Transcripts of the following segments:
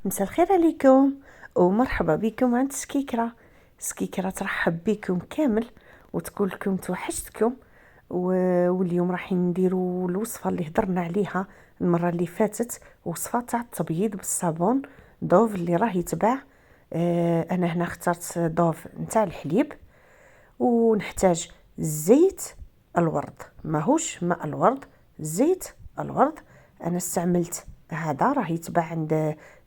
مساء الخير عليكم ومرحبا بكم عند سكيكرة ترحب بكم كامل وتقول لكم توحشتكم. واليوم راح نديروا الوصفه اللي هضرنا عليها المره اللي فاتت، وصفه تاع التبييض بالصابون دوف اللي راه يتباع. انا هنا اخترت دوف نتاع الحليب، ونحتاج زيت الورد، ماهوش ماء الورد، زيت الورد. انا استعملت هذا راه يتباع عند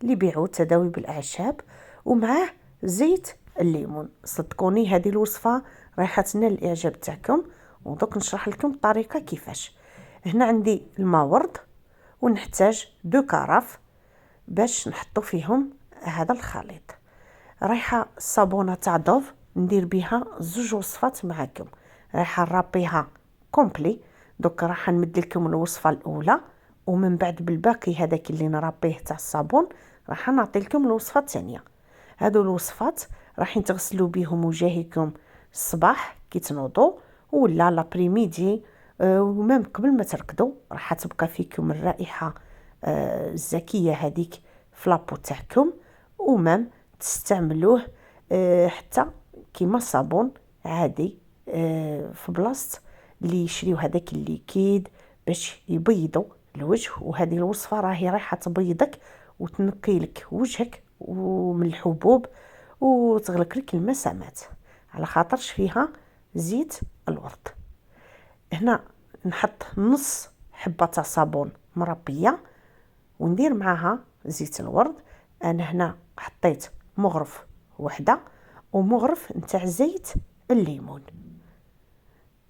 اللي يبيعوا تداوي بالاعشاب، ومعاه زيت الليمون. صدقوني هذه الوصفه رايحه تنال الاعجاب تاعكم، ودوك نشرح لكم الطريقه كيفاش. هنا عندي الماء ورد، ونحتاج 2 كرف باش نحطو فيهم هذا الخليط. رايحه الصابونه تاع دوف ندير بها 2 وصفات معاكم، رايحه نرابيها كومبلي. دوك راح نمد لكم الوصفه الاولى، ومن بعد بالباقي هذاك اللي نرابيه تاع الصابون راح نعطي لكم الوصفه الثانيه. هادو الوصفات راح تغسلوا بهم وجهكم الصباح كي تنوضوا، ولا لابريميدي، ومام قبل ما ترقدوا راح تبقى فيكم الرائحه الزكيه هذيك في لابو تاعكم. ومام تستعملوه حتى كيما الصابون عادي، في بلاصه اللي يشريو هذاك الليكيد باش يبيضوا الوجه. وهذه الوصفه راهي رايحه تبيضك وتنقي لك وجهك ومن الحبوب، وتغلق لك المسامات على خاطرش فيها زيت الورد. هنا نحط نص حبه تاع صابون مربيه، وندير معاها زيت الورد. انا هنا حطيت مغرف وحده ومغرف نتاع زيت الليمون.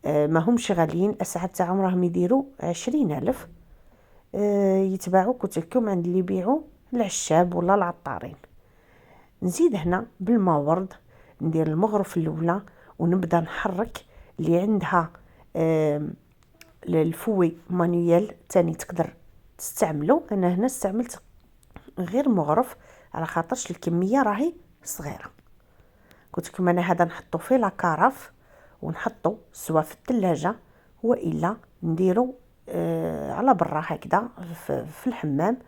ما همش غاليين، الاسعار تاعهم راهم يديروا 20,000. يتباعوا قلت لكم عند اللي يبيعوا العشاب ولا العطارين. نزيد هنا بالماء ورد، ندير المغرف الاولى ونبدا نحرك. اللي عندها الفوي مانيوال تاني تقدر تستعملوا. انا هنا استعملت غير مغرف على خاطرش الكميه راهي صغيره. قلت لكم انا هذا نحطو فيه لاكارف ونحطو سواء في الثلاجه والا نديرو على برا هكذا في الحمام،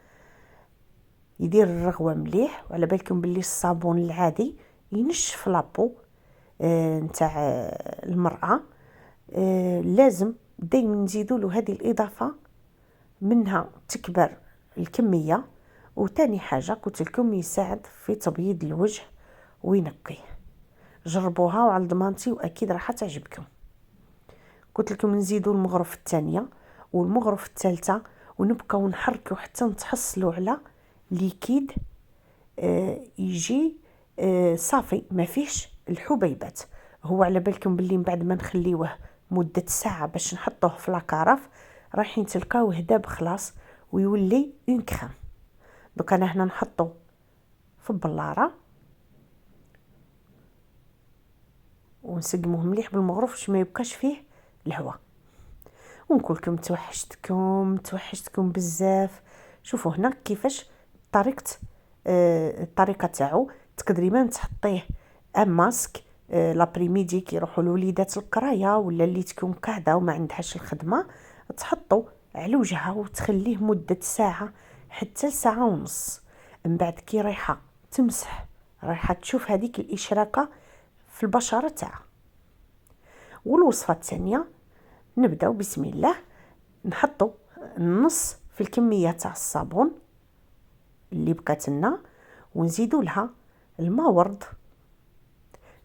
يدير الرغوه مليح. وعلى بالكم باللي الصابون العادي ينشف لابو نتاع المراه. لازم دائما نزيدوا له هذه الاضافه، منها تكبر الكميه، وتاني حاجه قلت لكم يساعد في تبييض الوجه وينقيه. جربوها وعلى ضمانتي واكيد راح تعجبكم. قلت لكم نزيدوا المغرف الثانيه والمغرف الثالثه، ونبقاو نحركوا حتى نتحصلوا على ليكيد يجي صافي ما فيهش الحبيبات. هو على بالكم باللي من بعد ما نخليوه مده ساعه باش نحطوه في لاكارف رايحين تلقاوه داب خلاص ويولي اون كريم. دوك انا هنا نحطو في البلاره ونسقموه مليح بالمغرف باش ما يبقاش فيه الهواء. ونقول لكم توحشتكم بزاف. شوفوا هنا كيفاش الطريقه تاعو. تقدري ما تحطيه ام ماسك لابريميدي كي يروحوا الوليدات القرايه ولا اللي تكون قاعده وما عندهاش الخدمه، تحطو على وجهها وتخليه مده ساعه حتى ساعه ونص. من بعد كي رايحه تمسح رايحه تشوف هذيك الاشراقه في البشره تاعها. والوصفه الثانيه نبداو بسم الله. نحطو النص في الكميه تاع الصابون اللي بقات لنا، ونزيدوا لها الماء ورد.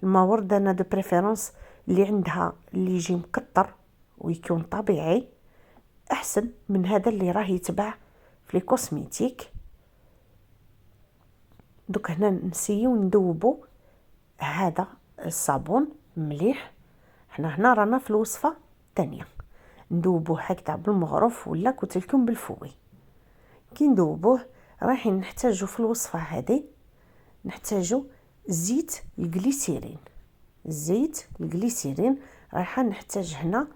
الماء ورد انا دو بريفيرونس اللي عندها اللي يجي مكتر ويكون طبيعي احسن من هذا اللي راه يتباع في لي كوسميتيك. دوك هنا نسيو ندوبو هذا الصابون مليح. حنا هنا رانا في الوصفه الثانيه ندوبوه هكذا بالمغرف ولا قلت لكم بالفوي. كي ندوبوه رايحين نحتاجو في الوصفه هذه نحتاجو زيت الجليسيرين. رايحه نحتاج هنا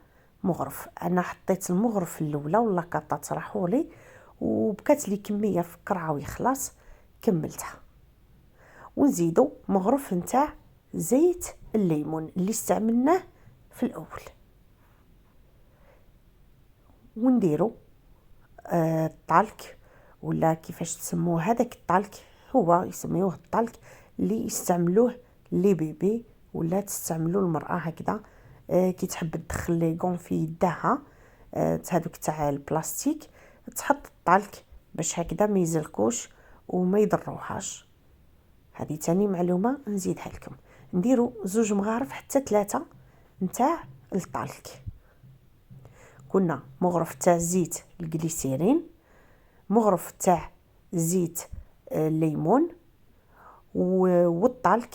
مغرف. انا حطيت المغرف الاولى ولا قطات راحولي وبقات لي كميه في القرعه ويخلص كملتها. ونزيدو مغرف نتاع زيت الليمون اللي استعملناه في الاول، ونديرو الطالك ولا كيفاش تسموه هذاك الطالك هو يسميوه الطلق، اللي يستعملوه لي بيبي ولا تستعملوا المراه هكذا كي تحب تدخل لي غون في يدها هذوك تاع البلاستيك، تحط الطلق باش هكذا ما يزلكوش وما يضروهاش. هذه تاني معلومه نزيدها لكم. نديروا 2 مغارف حتى 3 نتاع الطلق. كنا مغرف تاع زيت الجليسيرين، مغرف تاع زيت الليمون، والطلق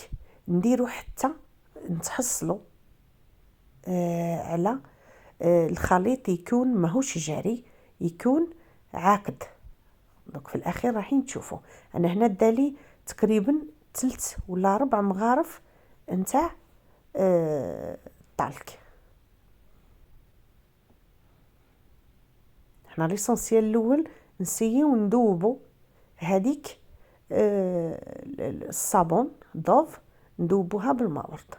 نديرو حتى نتحصلوا على الخليط يكون ماهوش جاري، يكون عاقد. دونك في الاخير راح تشوفوا انا هنا دالي تقريبا 3 ولا 4 مغارف نتاع الطلق. حنا ليسونسيال الاول نسيو ندوبو هذيك الصابون دوف، ندوبوها بالماء ورد.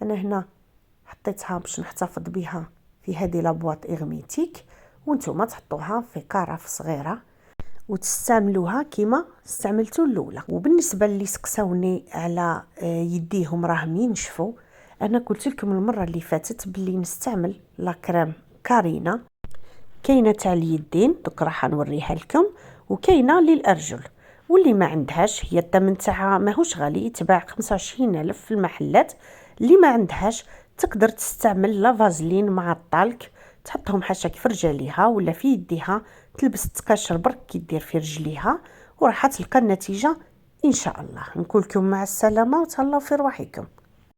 انا هنا حطيتها باش نحتفظ بها في هذه لابواط اغميتيك، وانتم تحطوها في قرف صغيره وتستعملوها كيما استعملتوا الاولى. وبالنسبه اللي سقساوني على يديهم راهم ينشفوا، انا قلت لكم المره اللي فاتت باللي نستعمل لا كريم كارينا، كاينه تاع اليدين دوك راح نوريها لكم، وكاينه للارجل. واللي ما عندهاش هي الثمن تاعها ماهوش غالي، يتباع 25,000 في المحلات. اللي ما عندهاش تقدر تستعمل لا فازلين مع الطلق، تحطهم حاشاك في رجاليها ولا في يديها، تلبس تقاشر برك كي دير في رجليها وراح تلقى النتيجه ان شاء الله. نقول لكم مع السلامه وتهلاو في رواحكم.